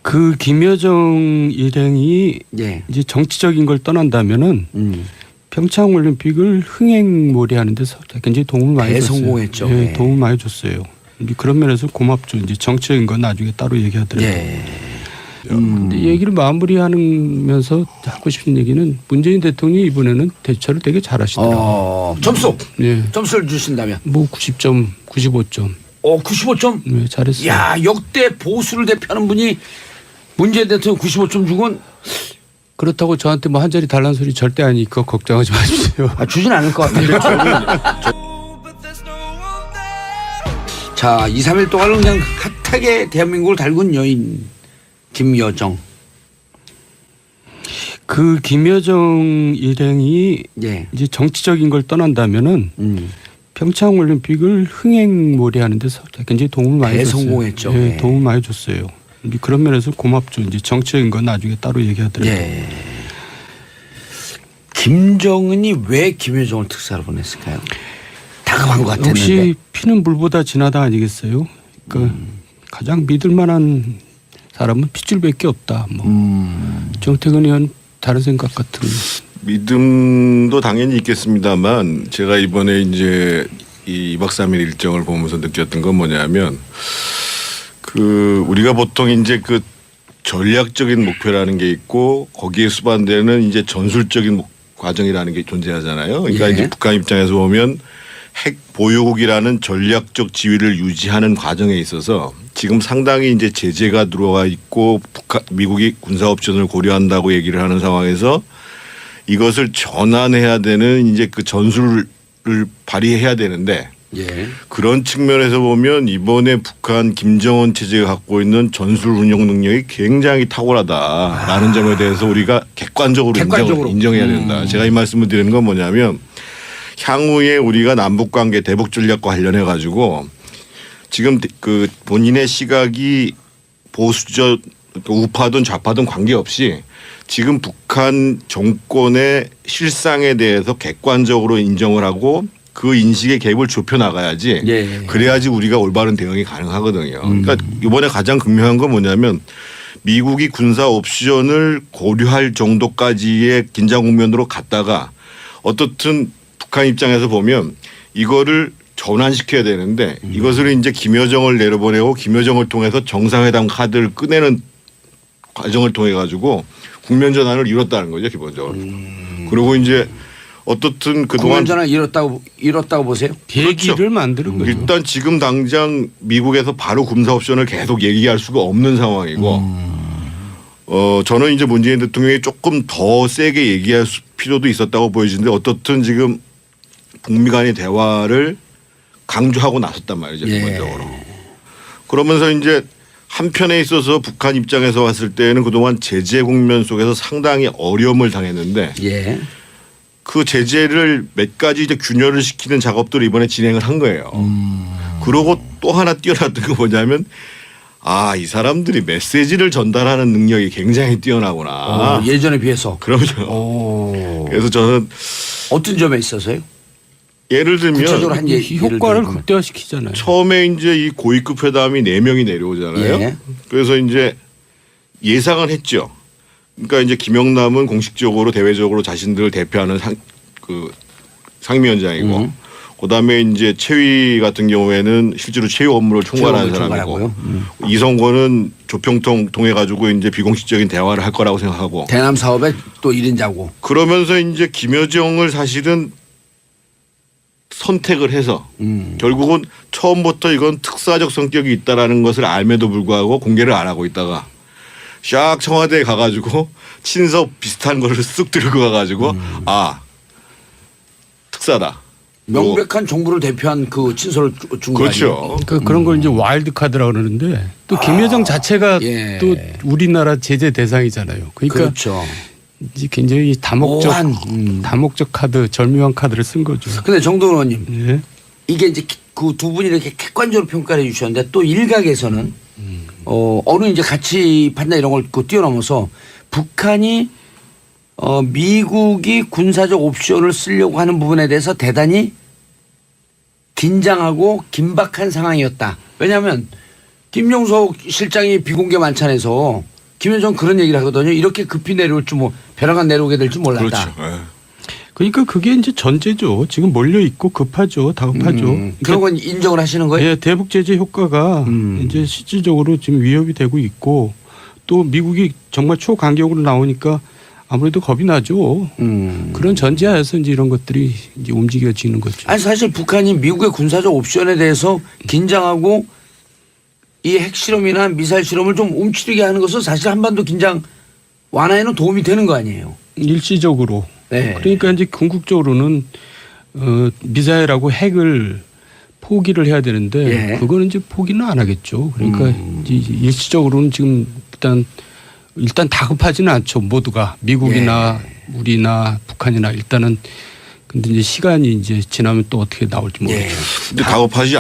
그 김여정 일행이 예. 이제 정치적인 걸 떠난다면은 평창 올림픽을 흥행몰이하는 데서 굉장히 도움을 많이 줬어요. 대성공했죠. 예, 예. 도움을 많이 줬어요. 이제 그런 면에서 고맙죠. 이제 정치적인 건 나중에 따로 얘기하더라고요. 예. 근데 얘기를 마무리하면서 하고 싶은 얘기는 문재인 대통령이 이번에는 대처를 되게 잘하시더라고요. 점수. 예. 점수를 주신다면. 뭐 90점, 95점. 95점. 네, 잘했어요. 야, 역대 보수를 대표하는 분이 문재인 대통령 95점 주곤 그렇다고 저한테 뭐 한 자리 달라는 소리 절대 아니. 그거 걱정하지 마십시오. 주진 않을 것 같은데. 자, 2, 3일 동안 그냥 핫하게 대한민국을 달군 여인 김여정. 그 김여정 일행이 예. 이제 정치적인 걸 떠난다면은 평창 올림픽을 흥행몰이하는 데서 굉장히 도움을 많이 줬어요. 대성공했죠. 예, 예. 도움을 많이 줬어요. 이제 그런 면에서 고맙죠. 이제 정치적인 건 나중에 따로 얘기하더라고요. 예. 김정은이 왜 김여정을 특사로 보냈을까요? 다급한 것 같았는데. 역시 피는 물보다 진하다 아니겠어요? 그러니까 가장 믿을 만한 사람은 핏줄밖에 없다. 뭐 정태근 의원 다른 생각 같은. 믿음도 당연히 있겠습니다만 제가 이번에 이제 이 2박 3일 일정을 보면서 느꼈던 건 뭐냐면 그 우리가 보통 이제 그 전략적인 목표라는 게 있고 거기에 수반되는 이제 전술적인 과정이라는 게 존재하잖아요. 그러니까 예. 이제 북한 입장에서 보면 핵 보유국이라는 전략적 지위를 유지하는 과정에 있어서 지금 상당히 이제 제재가 들어와 있고 미국이 군사 옵션을 고려한다고 얘기를 하는 상황에서 이것을 전환해야 되는 이제 그 전술을 발휘해야 되는데 예. 그런 측면에서 보면 이번에 북한 김정은 체제가 갖고 있는 전술 운용 능력이 굉장히 탁월하다라는 점에 대해서 우리가 객관적으로 인정해야 된다. 제가 이 말씀을 드리는 건 뭐냐면 향후에 우리가 남북 관계 대북 전략과 관련해 가지고 지금 그 본인의 시각이 보수적 우파든 좌파든 관계없이 지금 북한 정권의 실상에 대해서 객관적으로 인정을 하고 그 인식의 갭을 좁혀 나가야지. 예. 그래야지 우리가 올바른 대응이 가능하거든요. 그러니까 이번에 가장 극명한 건 뭐냐면 미국이 군사 옵션을 고려할 정도까지의 긴장 국면으로 갔다가 어떻든 북한 입장에서 보면 이거를 전환시켜야 되는데 이것을 이제 김여정을 내려보내고 김여정을 통해서 정상회담 카드를 꺼내는 과정을 통해 가지고 국면 전환을 이뤘다는 거죠 기본적으로. 그리고 이제 어떻든 그동안 국면 전환 이뤘다고 보세요? 계기를 그렇죠. 만드는 거죠. 일단 지금 당장 미국에서 바로 군사 옵션을 계속 얘기할 수가 없는 상황이고 저는 이제 문재인 대통령이 조금 더 세게 얘기할 필요도 있었다고 보여지는데 어떻든 지금 북미 간의 대화를 강조하고 나섰단 말이죠 기본적으로. 그러면서 이제 한편에 있어서 북한 입장에서 봤을 때는 그동안 제재 국면 속에서 상당히 어려움을 당했는데 예. 그 제재를 몇 가지 이제 균열을 시키는 작업들을 이번에 진행을 한 거예요. 그러고 또 하나 뛰어났던 게 뭐냐면 이 사람들이 메시지를 전달하는 능력이 굉장히 뛰어나구나. 예전에 비해서. 그럼요. 그래서 저는 어떤 점에 있어서요? 예를 들면 구체적으로 한 효과를 극대화시키잖아요. 처음에 이제 이 고위급 회담이 4명이 내려오잖아요. 예. 그래서 이제 예상은 했죠. 그러니까 이제 김영남은 공식적으로 대외적으로 자신들을 대표하는 상임위원장이고, 그다음에 이제 최위 같은 경우에는 실제로 최후 업무를 총괄하는 사람이고, 이성권은 조평통 통해 가지고 이제 비공식적인 대화를 할 거라고 생각하고, 대남 사업에 또 1인자고. 그러면서 이제 김여정을 사실은 선택을 해서 결국은 처음부터 이건 특사적 성격이 있다라는 것을 알매도 불구하고 공개를 안 하고 있다가 샥 청와대에 가가지고 친서 비슷한 거를 쓱 들고 가가지고 특사다. 명백한 정부를 대표한 그 친서를 준 거예요. 그렇죠. 그런 걸 이제 와일드 카드라고 그러는데 또 김여정 자체가 예. 또 우리나라 제재 대상이잖아요. 그러니까 그렇죠. 이제 굉장히 다목적 카드, 절묘한 카드를 쓴 거죠. 근데 정동원 의원님, 예. 이게 이제 그 두 분이 이렇게 객관적으로 평가를 해 주셨는데 또 일각에서는 어느 이제 가치 판단 이런 걸 뛰어넘어서 북한이 미국이 군사적 옵션을 쓰려고 하는 부분에 대해서 대단히 긴장하고 긴박한 상황이었다. 왜냐하면 김용석 실장이 비공개 만찬에서 김여정 그런 얘기를 하거든요. 이렇게 급히 내려올 줄 뭐 벼랑간 내려오게 될 줄 몰랐다. 그렇죠. 예. 그러니까 그게 이제 전제죠. 지금 몰려 있고 급하죠. 다급하죠. 그런 건 인정을 하시는 거예요? 예, 대북 제재 효과가 이제 실질적으로 지금 위협이 되고 있고 또 미국이 정말 초강경으로 나오니까 아무래도 겁이 나죠. 그런 전제하에서 이제 이런 것들이 이제 움직여지는 거죠. 아니 사실 북한이 미국의 군사적 옵션에 대해서 긴장하고 이 핵실험이나 미사일 실험을 좀 움츠리게 하는 것은 사실 한반도 긴장 완화에는 도움이 되는 거 아니에요? 일시적으로. 네. 그러니까 이제 궁극적으로는 미사일하고 핵을 포기를 해야 되는데 예. 그거는 이제 포기는 안 하겠죠. 그러니까 이제 일시적으로는 지금 일단 다급하지는 않죠. 모두가 미국이나 우리나 북한이나 일단은 근데 이제 시간이 이제 지나면 또 어떻게 나올지 모르죠. 예. 근데 다급하지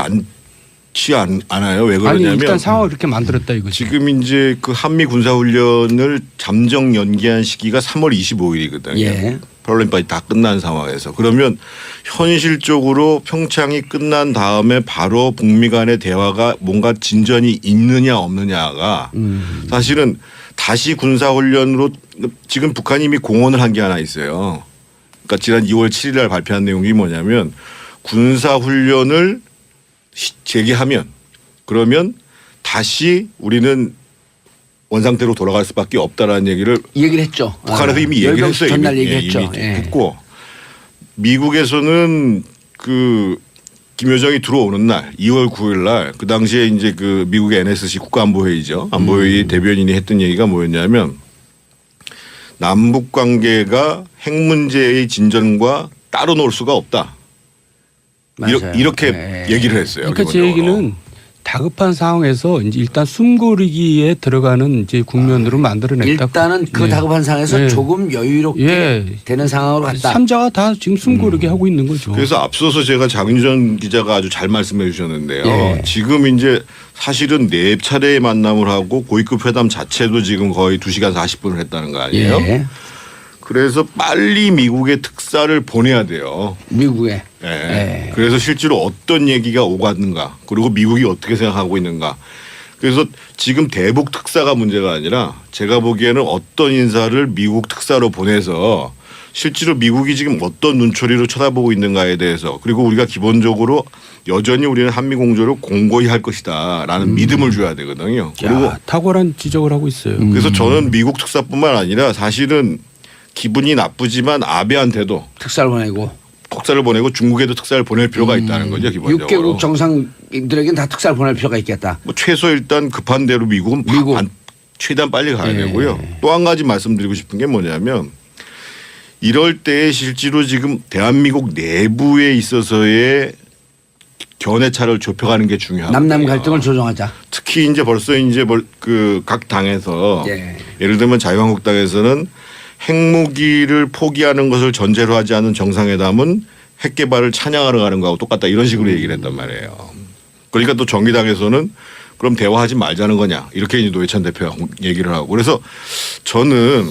않아요. 왜 아니 그러냐면 일단 상황을 이렇게 만들었다 이거죠. 지금 이제 그 한미 군사훈련을 잠정 연기한 시기가 3월 25일이거든요. 예. 패럴림픽이 다 끝난 상황에서 그러면 현실적으로 평창이 끝난 다음에 바로 북미 간의 대화가 뭔가 진전이 있느냐 없느냐가 사실은 다시 군사훈련으로 지금 북한이 이미 공언을 한 게 하나 있어요. 그러니까 지난 2월 7일 날 발표한 내용이 뭐냐면 군사훈련을 재개하면 그러면 다시 우리는 원상태로 돌아갈 수밖에 없다라는 얘기를 했죠. 북한에서 이미 얘기를 했어요. 전날 이미 얘기했죠. 예. 했고 미국에서는 그 김여정이 들어오는 날 2월 9일 날 그 당시에 이제 그 미국의 NSC 국가안보회의죠. 안보회의 대변인이 했던 얘기가 뭐였냐면 남북 관계가 핵 문제의 진전과 따로 놀 수가 없다. 맞아요. 이렇게 네. 얘기를 했어요. 그러니까 제 기본적으로. 얘기는 다급한 상황에서 이제 일단 숨고르기에 들어가는 이제 국면으로 만들어냈다. 일단은 그 예. 다급한 상황에서 예. 조금 여유롭게 예. 되는 상황으로 갔다. 삼자가 다 지금 숨고르게 하고 있는 거죠. 그래서 앞서서 제가 장윤정 기자가 아주 잘 말씀해 주셨는데요. 예. 지금 이제 사실은 4차례의 만남을 하고 고위급 회담 자체도 지금 거의 2시간 40분을 했다는 거 아니에요? 예. 그래서 빨리 미국에 특사를 보내야 돼요. 미국에. 예. 예. 그래서 실제로 어떤 얘기가 오갔는가 그리고 미국이 어떻게 생각하고 있는가. 그래서 지금 대북 특사가 문제가 아니라 제가 보기에는 어떤 인사를 미국 특사로 보내서 실제로 미국이 지금 어떤 눈초리로 쳐다보고 있는가에 대해서 그리고 우리가 기본적으로 여전히 우리는 한미 공조를 공고히 할 것이다라는 믿음을 줘야 되거든요. 그리고 야, 탁월한 지적을 하고 있어요. 그래서 저는 미국 특사뿐만 아니라 사실은 기분이 나쁘지만 아베한테도 특사를 보내고 특사를 보내고 중국에도 특사를 보낼 필요가 있다는 거죠. 기본적으로. 6개국 정상들에게는 다 특사를 보낼 필요가 있겠다. 뭐 최소 일단 급한 대로 미국은 최대한 빨리 가야 예. 되고요. 또 한 가지 말씀드리고 싶은 게 뭐냐면 이럴 때 실제로 지금 대한민국 내부에 있어서의 견해차를 좁혀가는 게 중요하거든요. 남남 갈등을 조정하자. 특히 이제 벌써 이제 그 각 당에서 예. 예를 들면 자유한국당에서는 핵무기를 포기하는 것을 전제로 하지 않은 정상회담은 핵 개발을 찬양하러 가는 거하고 똑같다 이런 식으로 얘기를 했단 말이에요. 그러니까 또 정의당에서는 그럼 대화하지 말자는 거냐 이렇게 이제 노회찬 대표가 얘기를 하고 그래서 저는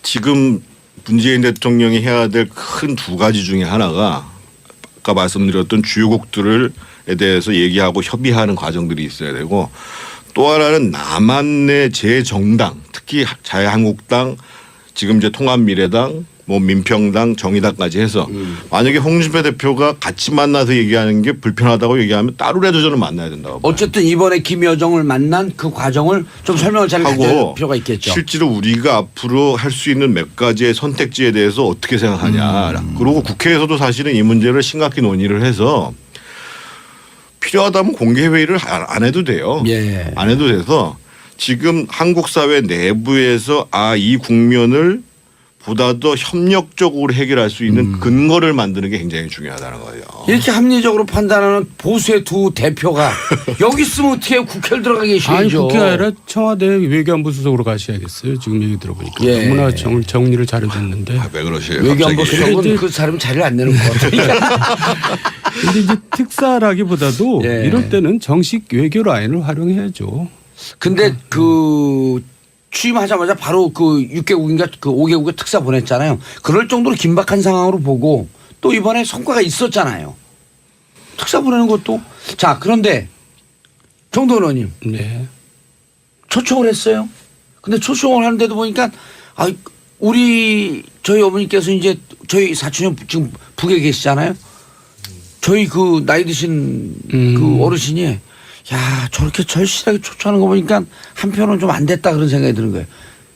지금 문재인 대통령이 해야 될 큰 2가지 중에 하나가 아까 말씀드렸던 주요국들에 대해서 얘기하고 협의하는 과정들이 있어야 되고 또 하나는 남한의 재정당 특히 자유한국당 지금 이제 통합미래당 뭐 민평당 정의당까지 해서 만약에 홍준표 대표가 같이 만나서 얘기하는 게 불편하다고 얘기하면 따로라도 저는 만나야 된다고 봐요. 어쨌든 이번에 김여정을 만난 그 과정을 좀 설명을 잘 해줄 하고 필요가 있겠죠. 실제로 우리가 앞으로 할 수 있는 몇 가지의 선택지에 대해서 어떻게 생각하냐. 그리고 국회에서도 사실은 이 문제를 심각히 논의를 해서 필요하다면 공개 회의를 안 해도 돼요. 예. 안 해도 돼서 지금 한국 사회 내부에서 이 국면을 보다 더 협력적으로 해결할 수 있는 근거를 만드는 게 굉장히 중요하다는 거예요. 이렇게 합리적으로 판단하는 보수의 두 대표가 여기 있으면 어떻게 국회를 들어가 계시죠? 아니 국회 아니라 청와대 외교안보 수석으로 가셔야겠어요. 지금 얘기 들어보니까 예. 너무나 정리를 잘해줬는데. 왜 그러세요? 외교안보 갑자기. 수석은 그 사람 자리를 안 내는 것 같아요. 근데 이제 특사라기보다도 예. 이럴 때는 정식 외교 라인을 활용해야죠. 근데 그 취임하자마자 바로 그 6개국인가 그 5개국에 특사 보냈잖아요. 그럴 정도로 긴박한 상황으로 보고 또 이번에 성과가 있었잖아요. 특사 보내는 것도. 자, 그런데 정도 의원님 네. 초청을 했어요. 근데 초청을 하는데도 보니까 저희 어머니께서 이제 저희 사촌 형 지금 북에 계시잖아요. 저희 그 나이 드신 그 어르신이 야 저렇게 절실하게 초청하는 거 보니까 한편은 좀 안 됐다 그런 생각이 드는 거예요.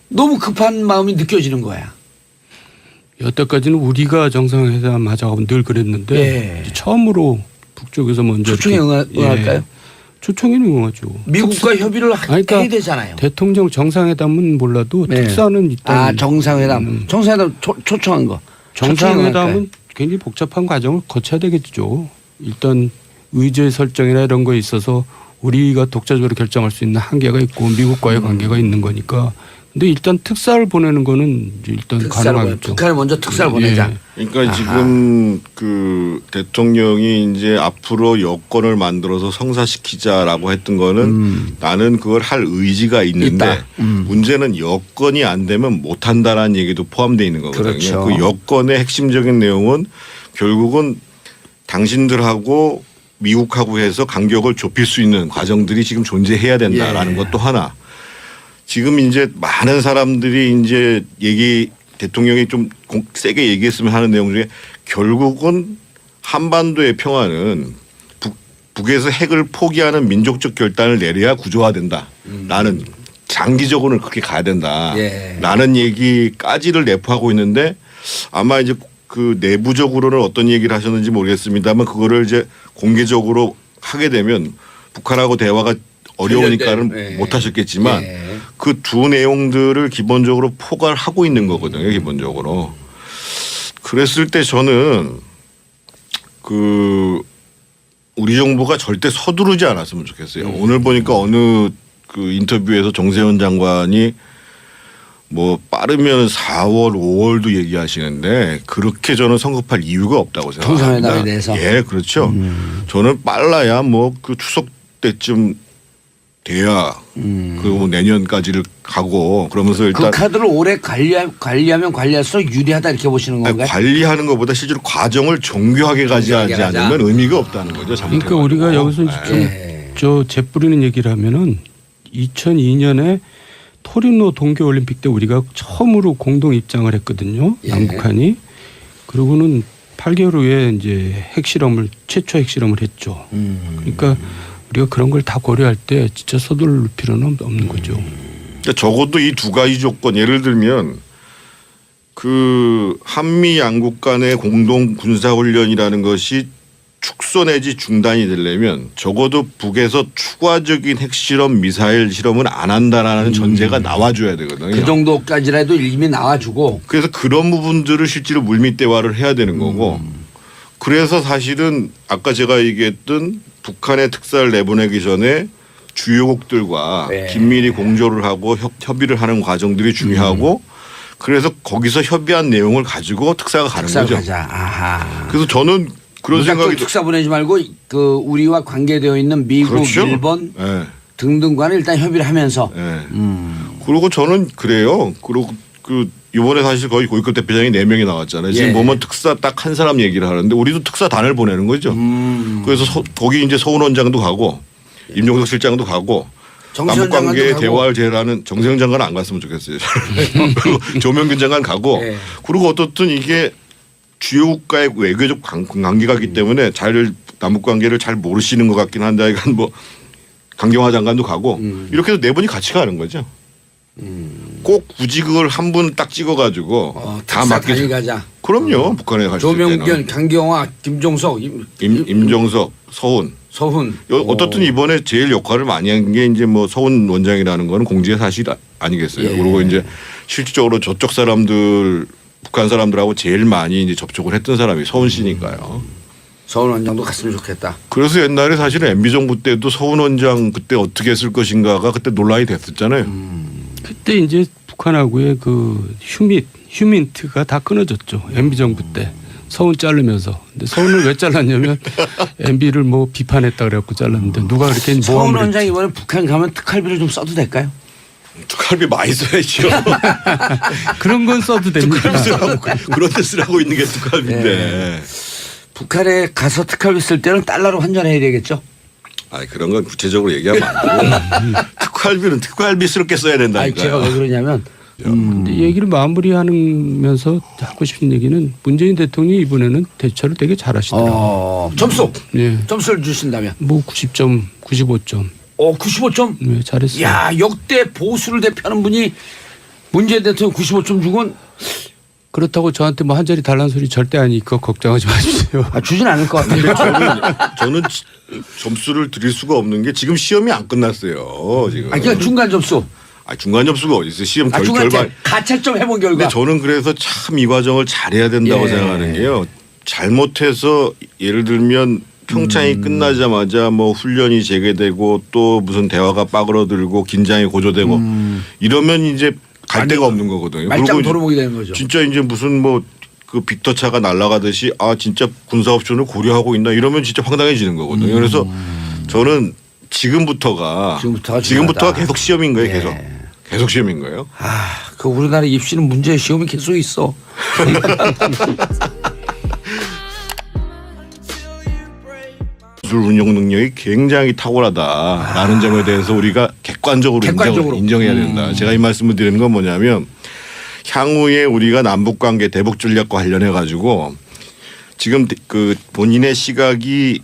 너무 급한 마음이 느껴지는 거야. 여태까지는 우리가 정상회담 하자고 늘 그랬는데 예. 이제 처음으로 북쪽에서 먼저 초청에 응할까요? 초청에는 응하죠. 미국과 협의를 그러니까 해야 되잖아요. 대통령 정상회담은 몰라도 네. 특사는 일단 정상회담. 정상회담 초청한 거. 정상회담은 굉장히 복잡한 과정을 거쳐야 되겠죠. 일단 의제 설정이나 이런 거에 있어서 우리가 독자적으로 결정할 수 있는 한계가 있고 미국과의 관계가 있는 거니까. 근데 일단 특사를 보내는 거는 이제 일단 가능하겠죠. 북한에 먼저 특사를 보내자. 그러니까 아하. 지금 그 대통령이 이제 앞으로 여건을 만들어서 성사시키자라고 했던 거는 나는 그걸 할 의지가 있는데 문제는 여건이 안 되면 못 한다라는 얘기도 포함되어 있는 거거든요. 그렇죠. 그 여건의 핵심적인 내용은 결국은 당신들하고 미국하고 해서 간격을 좁힐 수 있는 과정들이 지금 존재해야 된다라는 것도 하나. 지금 이제 많은 사람들이 이제 대통령이 좀 세게 얘기했으면 하는 내용 중에 결국은 한반도의 평화는 북에서 핵을 포기하는 민족적 결단을 내려야 구조화된다. 라는 장기적으로는 그렇게 가야 된다. 라는 얘기까지를 내포하고 있는데 아마 이제 그 내부적으로는 어떤 얘기를 하셨는지 모르겠습니다만 그거를 이제 공개적으로 하게 되면 북한하고 대화가 어려우니까는 못 하셨겠지만 그 두 내용들을 기본적으로 포괄하고 있는 거거든요. 기본적으로. 그랬을 때 저는 그 우리 정부가 절대 서두르지 않았으면 좋겠어요. 오늘 보니까 어느 그 인터뷰에서 정세현 장관이 뭐 빠르면 4월, 5월도 얘기하시는데 그렇게 저는 성급할 이유가 없다고 생각합니다. 정상회담에 대해서. 예, 그렇죠. 저는 빨라야 뭐 그 추석 때쯤 돼야 그 내년까지를 가고 그러면서 일단 그 카드를 오래 관리하면 관리할수록 유리하다 이렇게 보시는 건가요? 관리하는 것보다 실제로 과정을 정교하게 가지 않으면 의미가 없다는 거죠. 그러니까 우리가 여기서 좀 재뿌리는 얘기를 하면은 2002년에 토리노 동계올림픽 때 우리가 처음으로 공동 입장을 했거든요. 남북한이. 그러고는 8개월 후에 이제 최초 핵실험을 했죠. 그러니까 우리가 그런 걸 다 고려할 때 진짜 서두를 필요는 없는 거죠. 그러니까 적어도 이 두 가지 조건 예를 들면 그 한미 양국 간의 공동 군사훈련이라는 것이 축소 내지 중단이 되려면 적어도 북에서 추가적인 핵실험 미사일 실험은 안 한다라는 전제가 나와줘야 되거든요. 그 정도까지라도 이미 나와주고. 그래서 그런 부분들을 실제로 물밑 대화를 해야 되는 거고 그래서 사실은 아까 제가 얘기했던 북한의 특사를 내보내기 전에 주요국들과 긴밀히 공조를 하고 협의를 하는 과정들이 중요하고 그래서 거기서 협의한 내용을 가지고 특사가 가는 거죠. 아하. 그래서 저는 그런 생각이 특사 보내지 말고 그 우리와 관계되어 있는 미국, 그렇죠? 일본 등등과는 일단 협의를 하면서. 그리고 저는 그래요. 그리고 그 이번에 사실 거의 고위급 대표장이 4명이 나왔잖아요. 지금 보면 특사 딱 한 사람 얘기를 하는데 우리도 특사단을 보내는 거죠. 그래서 거기 이제 서훈 원장도 가고 임종석 실장도 가고 남북관계 대화를 제라는 정세영 장관은 안 갔으면 좋겠어요. 그리고 조명균 장관 가고 그리고 어떻든 이게 주요 국가의 외교적 관계가 있기 때문에 남북관계를 잘 모르시는 것 같긴 한데 뭐 강경화 장관도 가고 이렇게 해서 4분이 같이 가는 거죠. 꼭 굳이 그걸 한 분 딱 찍어가지고 다 맡기자. 가자. 그럼요. 북한에 갈 수 있는. 조명균, 강경화, 김종석, 임종석, 서훈. 어떻든 이번에 제일 역할을 많이 한 게 이제 뭐 서훈 원장이라는 거는 공지의 사실 아니겠어요. 그리고 이제 실질적으로 저쪽 사람들 북한 사람들하고 제일 많이 이제 접촉을 했던 사람이 서훈 씨니까요. 서훈 원장도 갔으면 좋겠다. 그래서 옛날에 사실은 MB 정부 때도 서훈 원장 그때 어떻게 했을 것인가가 그때 논란이 됐었잖아요. 그때 이제 북한하고의 그 휴민트가 다 끊어졌죠. MB 정부 때 서훈 자르면서. 근데 서훈을 왜 잘랐냐면 MB를 뭐 비판했다 그래갖고 잘랐는데 누가 그렇게 서훈 원장 이번에 북한 가면 특활비를 좀 써도 될까요? 특활비 많이 써야죠. 그런 건 써도 됩니다. 특활비 쓰라고 그런 데 쓰라고 있는 게 특활비인데. 북한에 가서 특활비 쓸 때는 달러로 환전해야 되겠죠? 아 그런 건 구체적으로 얘기하면 안 되고 특활비는 특활비스럽게 써야 아니, 된다니까요. 제가 왜 그러냐면 근데 얘기를 마무리하면서 하고 싶은 얘기는 문재인 대통령이 이번에는 대처를 되게 잘하시더라고요. 점수 예. 점수를 주신다면 뭐 90점, 95점. 95점. 네, 잘했어요. 야 역대 보수를 대표하는 분이 문재인 대통령 95점 주곤 그렇다고 저한테 뭐 한 자리 달라는 소리 절대 아니니까 걱정하지 마십시오. 주진 않을 것 같은데. 저는 점수를 드릴 수가 없는 게 지금 시험이 안 끝났어요. 지금. 그냥 중간 점수. 중간 점수가 어디 있어요? 시험 중간 결과. 가채점 해본 결과. 근데 저는 그래서 참 이 과정을 잘해야 된다고 예. 생각하는 게요. 잘못해서 예를 들면 평창이 끝나자마자 뭐 훈련이 재개되고 또 무슨 대화가 빠그러들고 긴장이 고조되고 이러면 이제 갈 데가 없는 거거든요. 말짱 그리고 도루묵이 되는 거죠. 진짜 이제 무슨 뭐 그 빅터차가 날아가듯이 진짜 군사 옵션을 고려하고 있나 이러면 진짜 황당해지는 거거든요. 그래서 저는 지금부터가 중요하다. 계속 시험인 거예요. 예. 계속 시험인 거예요. 그 우리나라 입시는 문제 시험이 계속 있어. 기술 운용 능력이 굉장히 탁월하다라는 점에 대해서 우리가 객관적으로 인정해야 된다. 제가 이 말씀을 드리는 건 뭐냐면 향후에 우리가 남북관계 대북 전략과 관련해 가지고 지금 그 본인의 시각이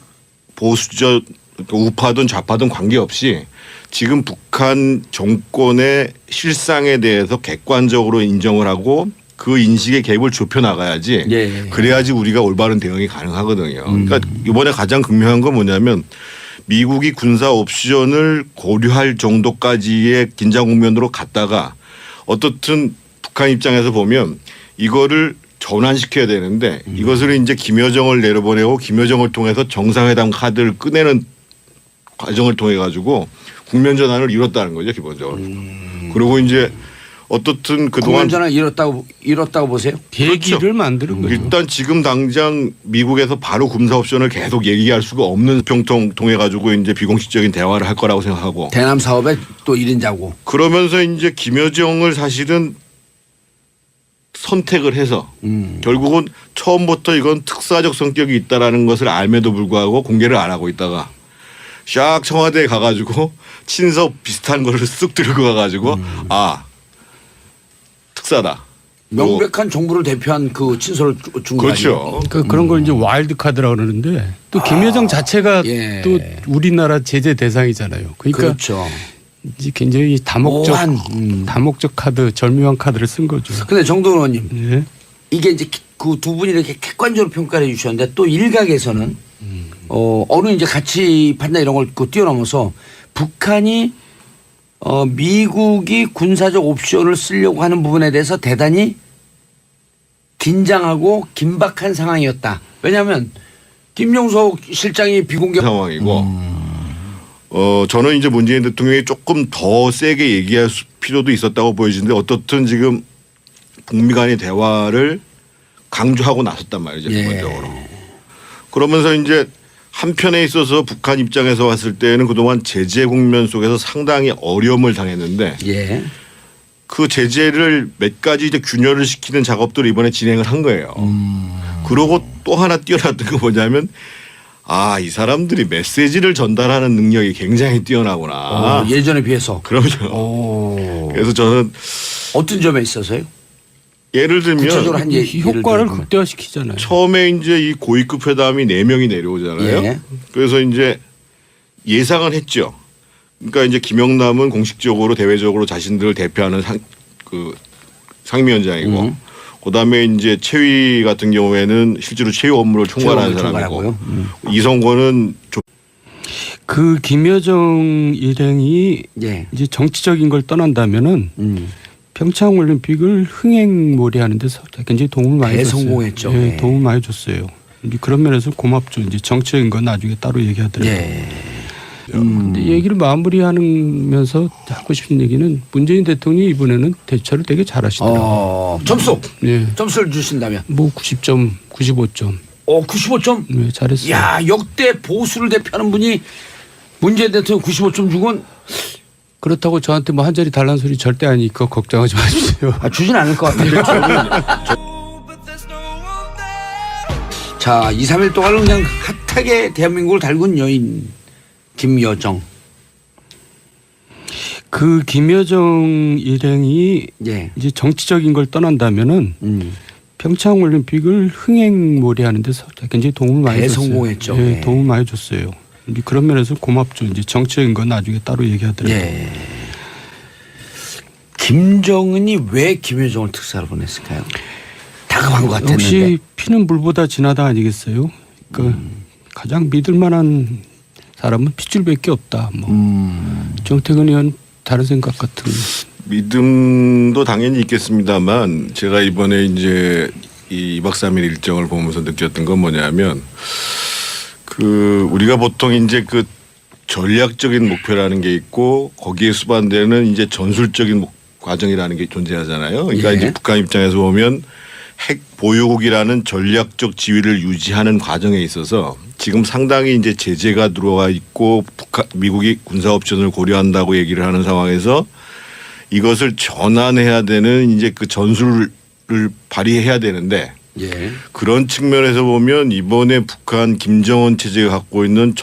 보수적 우파든 좌파든 관계없이 지금 북한 정권의 실상에 대해서 객관적으로 인정을 하고 그 인식의 갭을 좁혀 나가야지. 예. 그래야지 우리가 올바른 대응이 가능하거든요. 그러니까 이번에 가장 극명한 건 뭐냐면 미국이 군사 옵션을 고려할 정도까지의 긴장 국면으로 갔다가 어떻든 북한 입장에서 보면 이거를 전환시켜야 되는데 이것을 이제 김여정을 내려보내고 김여정을 통해서 정상회담 카드를 꺼내는 과정을 통해 가지고 국면 전환을 이뤘다는 거죠 기본적으로. 그리고 이제 어떻든 그동안 국면전환 이뤘다고 보세요? 계기를 그렇죠. 만드는 거죠. 일단 지금 당장 미국에서 바로 군사 옵션을 계속 얘기할 수가 없는 평통 통해 가지고 이제 비공식적인 대화를 할 거라고 생각하고 대남 사업에 또 1인자고. 그러면서 이제 김여정을 사실은 선택을 해서 결국은 처음부터 이건 특사적 성격이 있다라는 것을 알매도 불구하고 공개를 안 하고 있다가 샥 청와대에 가가지고 친서 비슷한 거를 쓱 들고 가가지고 특사다. 명백한 정부를 대표한 그 친서를 준 거예요. 그렇죠. 그러니까 그런 걸 이제 와일드 카드라고 그러는데 또 김여정 자체가 예. 또 우리나라 제재 대상이잖아요. 그러니까 그렇죠. 이제 굉장히 모호한, 다목적 카드, 절묘한 카드를 쓴 거죠. 근데 정동원 의원님 예. 이게 이제 그 두 분이 이렇게 객관적으로 평가를 해 주셨는데 또 일각에서는 어느 이제 가치 판단 이런 걸 뛰어넘어서 북한이 미국이 군사적 옵션을 쓰려고 하는 부분에 대해서 대단히 긴장하고 긴박한 상황이었다. 왜냐하면 김용석 실장이 비공개 상황이고 저는 이제 문재인 대통령이 조금 더 세게 얘기할 필요도 있었다고 보여지는데 어떻든 지금 북미 간의 대화를 강조하고 나섰단 말이죠. 기본적으로. 그러면서 이제 한편에 있어서 북한 입장에서 봤을 때는 그동안 제재 국면 속에서 상당히 어려움을 당했는데 예. 그 제재를 몇 가지 이제 균열을 시키는 작업들을 이번에 진행을 한 거예요. 그러고 또 하나 뛰어났던 건 뭐냐면 이 사람들이 메시지를 전달하는 능력이 굉장히 뛰어나구나. 예전에 비해서. 그럼요. 그래서 저는 어떤 점에 있어서요? 예를 들면 구체적으로 한 효과를 극대화시키잖아요. 처음에 이제 이 고위급 회담이 4명이 내려오잖아요. 예. 그래서 이제 예상은 했죠. 그러니까 이제 김영남은 공식적으로 대외적으로 자신들을 대표하는 상임위원장이고, 그다음에 이제 최위 같은 경우에는 실제로 최후 업무를 총괄하는 사람이고, 이성권은 그 김여정 일행이 예. 이제 정치적인 걸 떠난다면은 평창 올림픽을 흥행몰이 하는데 굉장히 도움을 많이 줬어요. 대성공했죠. 예, 네. 도움을 많이 줬어요. 이제 그런 면에서 고맙죠. 이제 정치적인 건 나중에 따로 얘기하더라고요. 예. 근데 얘기를 마무리하면서 하고 싶은 얘기는 문재인 대통령이 이번에는 대처를 되게 잘하시더라고요. 점수. 예. 점수를 주신다면. 뭐 90점, 95점. 95점. 네, 잘했어요. 야 역대 보수를 대표하는 분이 문재인 대통령 95점 주곤 그렇다고 저한테 뭐 한 자리 달라는 소리 절대 아니니까 걱정하지 마십시오. 주진 않을 것 같은데. 자, 2, 3일 동안 그냥 핫하게 대한민국을 달군 여인 김여정. 그 김여정 일행이 예. 이제 정치적인 걸 떠난다면은 평창 올림픽을 흥행몰이하는 데서 굉장히 도움을 많이 줬어요. 대성공했죠. 예, 예. 도움을 많이 줬어요. 우리 그런 면에서 고맙죠. 이제 정치적인 건 나중에 따로 얘기하더라고요. 예. 김정은이 왜 김여정을 특사로 보냈을까요? 다급한 것 같았는데. 역시 피는 물보다 진하다 아니겠어요? 그러니까 가장 믿을 만한 사람은 핏줄밖에 없다. 뭐 정태근 의원 다른 생각 같은. 믿음도 당연히 있겠습니다만 제가 이번에 이제 이 2박 3일 일정을 보면서 느꼈던 건 뭐냐면 그 우리가 보통 이제 그 전략적인 목표라는 게 있고 거기에 수반되는 이제 전술적인 과정이라는 게 존재하잖아요. 그러니까 예. 이제 북한 입장에서 보면 핵 보유국이라는 전략적 지위를 유지하는 과정에 있어서 지금 상당히 이제 제재가 들어와 있고 미국이 군사 옵션을 고려한다고 얘기를 하는 상황에서 이것을 전환해야 되는 이제 그 전술을 발휘해야 되는데 예. 그런 측면에서 보면 이번에 북한 김정은 체제가 갖고 있는